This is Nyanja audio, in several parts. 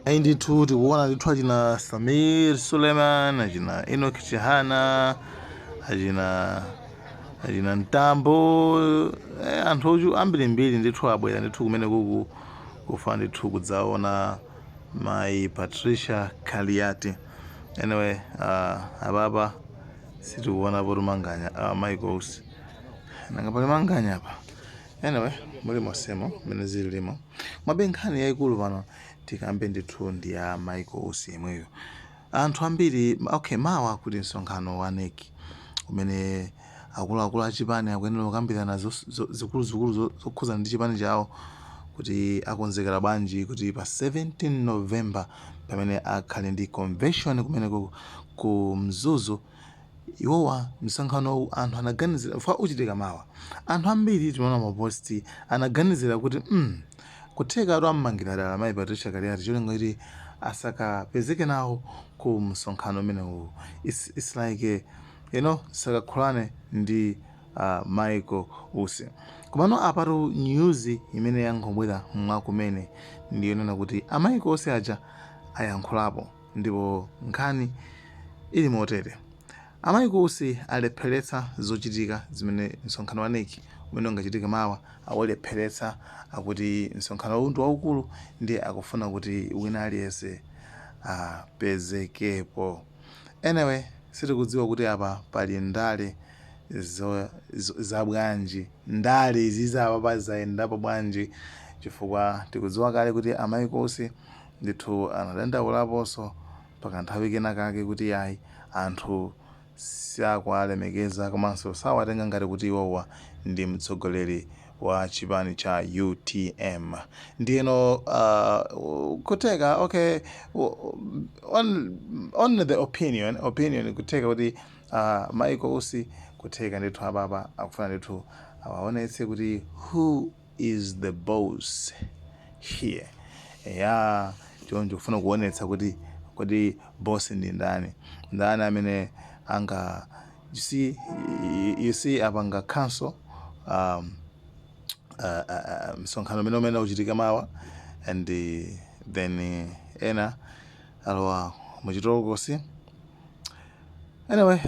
ndithu tikuona ndithu achina Samir Suleiman, achina Enoch Chihana, achina Ntambo, anthu ochu ambirimbiri ndithu abwera ndithu kumene kufa ndithu kudzaona mai Patricia Kaliati. Anyway, ababa sitikuona poto Manganya, Michael Usi. Nanga pali Manganya apa. Anyway, muli mosemo mene zilimo. Mabenkhani yaikulu pano tikambe ndithu ndi ya Michael Usi imweyo. Anthu ambiri, mawa kuti msonkhano wa NEC umene akuluakulu a chipani akuyenera kukambirana zikuluzikulu zokhuza ndi chipani chawo kuti akonzekera bwanji kuti pa 17 November pamene akhale ndi convention kumene ku Mzuzu. Iwowa msonkhano anthu anaganizira fa uchitika mawa. Anthu ambiri timaona maposti anaganizira kuti kutheka atu ammangira dala mai Patricia Kaliati cholinga kuti asakapezeke nawo ku msonkhano umenewu. It's like sakakhulane ndi Michael Usi. Kumano apatu news imene yangobwera mwakumene ndiyonena kuti Michael Usi aja ayankhulapo ndipo nkhani ili motere. Michael Usi alepheretsa zochitika zimene msonkhano wa NEC umene ungachitika mawa awalepheretsa akuti msonkhano ndi waukulu ndi akufuna kuti wina aliyense apezekepo. Anyway, sitikudziwa kuti apa pali ndale za bwanji, ndale zizapa pazayendapo bwanji, chifukwa tikudziwa kale kuti Michael Usi ndithu anadandaulaponso pakanthawi kena kake kuti yayi anthu sakuwalemekeza komanso sawatenga ngati kuti iwowa ndi mtsogoleri wa chipani cha UTM. Ndiyeno kuteka okay, on the opinion kuteka kuti Michael Usi kuteka ndithu ababa akufuna ndithu awaonetse kuti who is the boss here. Choncho kufuna kuonetsa kuti boss ndi ndani amene anga you see apanga cancel msonkhano umene uchitika mawa and then ena alowa muchitolokosi. Anyway,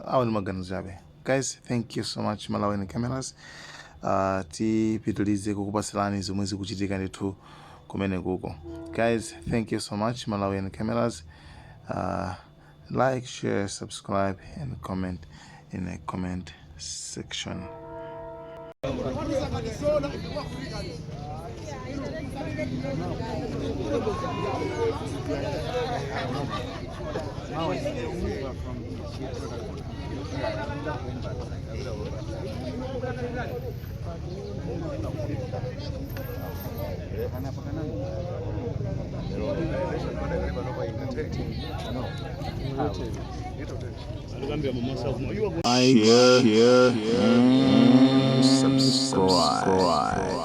awo ndi maganizo abe. Guys, thank you so much Malawi cameras. Tipitilize kukupasilani zomwe zikuchitika ndithu kumene kuko. Guys, thank you so much Malawi cameras. Like, share, subscribe and comment in the comment section. Subscribe.